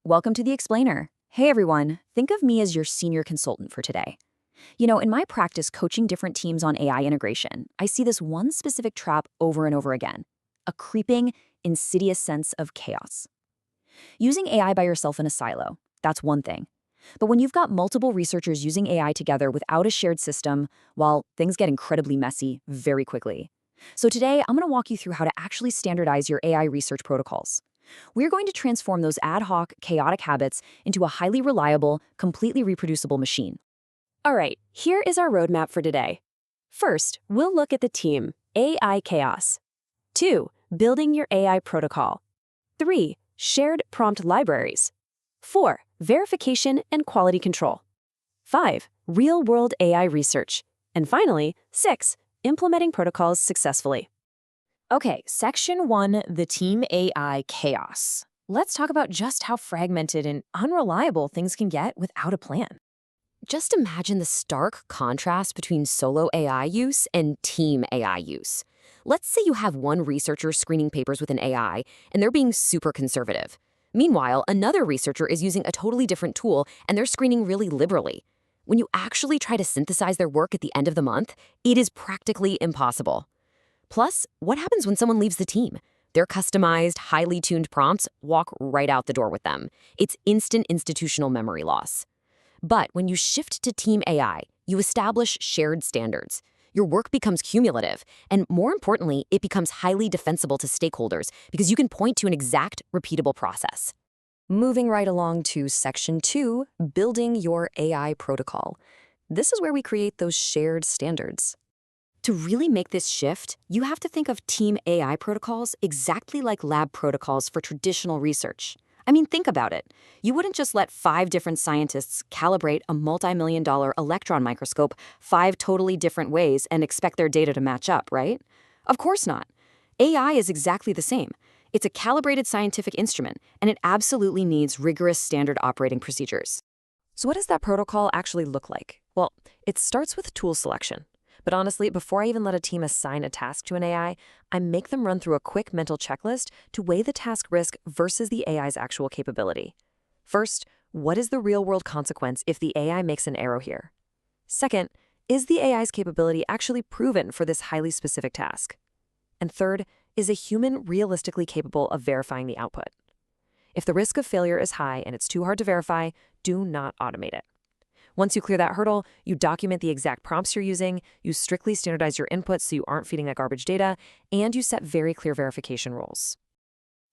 Welcome to the Explainer. Hey everyone, think of me as your senior consultant for today. In my practice coaching different teams on AI integration, I see this one specific trap over and over again: a creeping, insidious sense of chaos. Using AI by yourself in a silo, that's one thing. But when you've got multiple researchers using AI together without a shared system, well, things get incredibly messy very quickly. So today, I'm going to walk you through how to actually standardize your AI research protocols. We're going to transform those ad hoc, chaotic habits into a highly reliable, completely reproducible machine. All right, here is our roadmap for today. First, we'll look at the team, AI chaos. 2, building your AI protocol. 3, shared prompt libraries. 4, verification and quality control. 5, real-world AI research. And finally, 6, implementing protocols successfully. Okay, section 1, the team AI chaos. Let's talk about just how fragmented and unreliable things can get without a plan. Just imagine the stark contrast between solo AI use and team AI use. Let's say you have one researcher screening papers with an AI, and they're being super conservative. Meanwhile, another researcher is using a totally different tool, and they're screening really liberally. When you actually try to synthesize their work at the end of the month, it is practically impossible. Plus, what happens when someone leaves the team? Their customized, highly tuned prompts walk right out the door with them. It's instant institutional memory loss. But when you shift to team AI, you establish shared standards. Your work becomes cumulative, and more importantly, it becomes highly defensible to stakeholders because you can point to an exact, repeatable process. Moving right along to section 2, building your AI protocol. This is where we create those shared standards. To really make this shift, you have to think of team AI protocols exactly like lab protocols for traditional research. I mean, think about it. You wouldn't just let 5 different scientists calibrate a multi-million-dollar electron microscope 5 totally different ways and expect their data to match up, right? Of course not. AI is exactly the same. It's a calibrated scientific instrument, and it absolutely needs rigorous standard operating procedures. So what does that protocol actually look like? Well, it starts with tool selection. But honestly, before I even let a team assign a task to an AI, I make them run through a quick mental checklist to weigh the task risk versus the AI's actual capability. First, what is the real-world consequence if the AI makes an error here? Second, is the AI's capability actually proven for this highly specific task? And third, is a human realistically capable of verifying the output? If the risk of failure is high and it's too hard to verify, do not automate it. Once you clear that hurdle, you document the exact prompts you're using, you strictly standardize your inputs so you aren't feeding that garbage data, and you set very clear verification rules.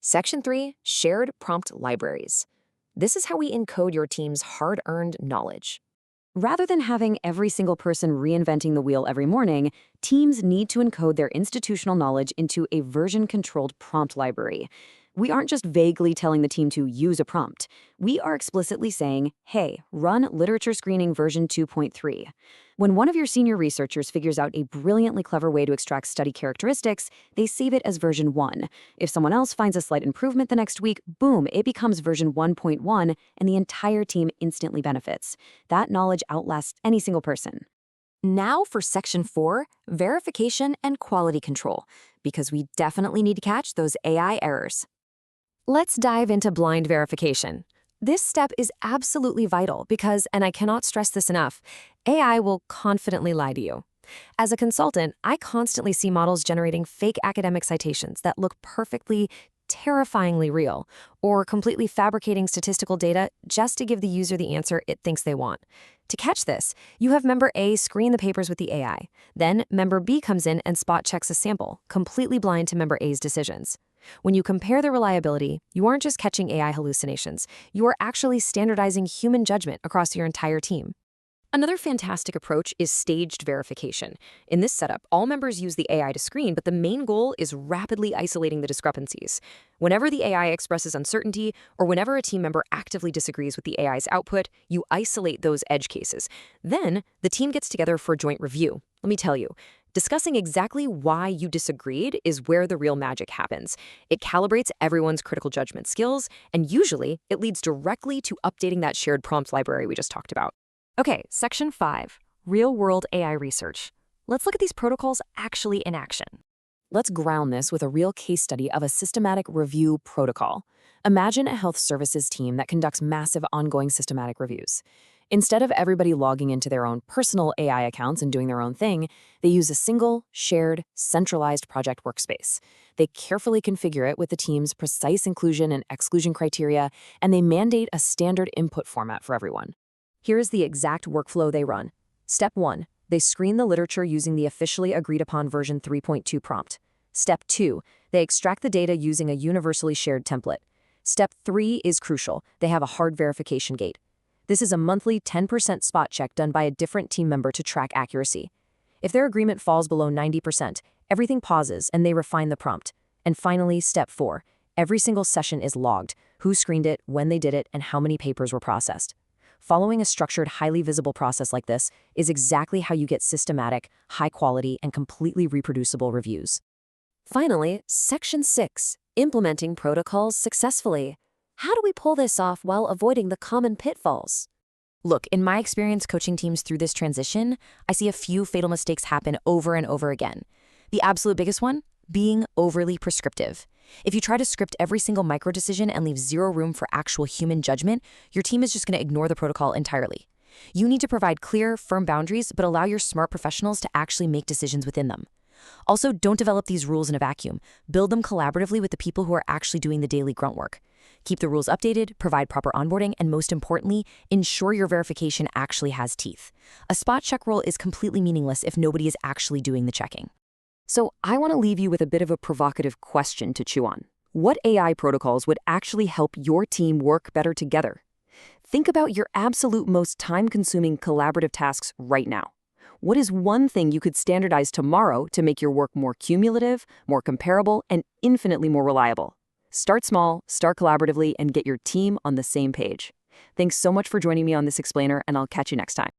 Section 3, shared prompt libraries. This is how we encode your team's hard-earned knowledge. Rather than having every single person reinventing the wheel every morning, teams need to encode their institutional knowledge into a version-controlled prompt library. We aren't just vaguely telling the team to use a prompt. We are explicitly saying, hey, run literature screening version 2.3. When one of your senior researchers figures out a brilliantly clever way to extract study characteristics, they save it as version 1. If someone else finds a slight improvement the next week, boom, it becomes version 1.1, and the entire team instantly benefits. That knowledge outlasts any single person. Now for section 4, verification and quality control, because we definitely need to catch those AI errors. Let's dive into blind verification. This step is absolutely vital because, and I cannot stress this enough, AI will confidently lie to you. As a consultant, I constantly see models generating fake academic citations that look perfectly, terrifyingly real, or completely fabricating statistical data just to give the user the answer it thinks they want. To catch this, you have member A screen the papers with the AI. Then member B comes in and spot checks a sample, completely blind to member A's decisions. When you compare their reliability, you aren't just catching AI hallucinations, you are actually standardizing human judgment across your entire team. Another fantastic approach is staged verification. In this setup, all members use the AI to screen, but the main goal is rapidly isolating the discrepancies. Whenever the AI expresses uncertainty, or whenever a team member actively disagrees with the AI's output, you isolate those edge cases. Then, the team gets together for a joint review. Let me tell you, discussing exactly why you disagreed is where the real magic happens. It calibrates everyone's critical judgment skills, and usually, it leads directly to updating that shared prompt library we just talked about. Okay, section 5, real-world AI research. Let's look at these protocols actually in action. Let's ground this with a real case study of a systematic review protocol. Imagine a health services team that conducts massive ongoing systematic reviews. Instead of everybody logging into their own personal AI accounts and doing their own thing, they use a single, shared, centralized project workspace. They carefully configure it with the team's precise inclusion and exclusion criteria, and they mandate a standard input format for everyone. Here is the exact workflow they run. Step 1. They screen the literature using the officially agreed-upon version 3.2 prompt. Step 2. They extract the data using a universally shared template. Step 3 is crucial. They have a hard verification gate. This is a monthly 10% spot check done by a different team member to track accuracy. If their agreement falls below 90%, everything pauses and they refine the prompt. And finally, step 4. Every single session is logged: who screened it, when they did it, and how many papers were processed. Following a structured, highly visible process like this is exactly how you get systematic, high-quality, and completely reproducible reviews. Finally, Section 6. Implementing protocols successfully. How do we pull this off while avoiding the common pitfalls? Look, in my experience coaching teams through this transition, I see a few fatal mistakes happen over and over again. The absolute biggest one? Being overly prescriptive. If you try to script every single micro decision and leave zero room for actual human judgment, your team is just going to ignore the protocol entirely. You need to provide clear, firm boundaries, but allow your smart professionals to actually make decisions within them. Also, don't develop these rules in a vacuum. Build them collaboratively with the people who are actually doing the daily grunt work. Keep the rules updated, provide proper onboarding, and most importantly, ensure your verification actually has teeth. A spot check role is completely meaningless if nobody is actually doing the checking. So I want to leave you with a bit of a provocative question to chew on. What AI protocols would actually help your team work better together? Think about your absolute most time-consuming collaborative tasks right now. What is one thing you could standardize tomorrow to make your work more cumulative, more comparable, and infinitely more reliable? Start small, start collaboratively, and get your team on the same page. Thanks so much for joining me on this explainer, and I'll catch you next time.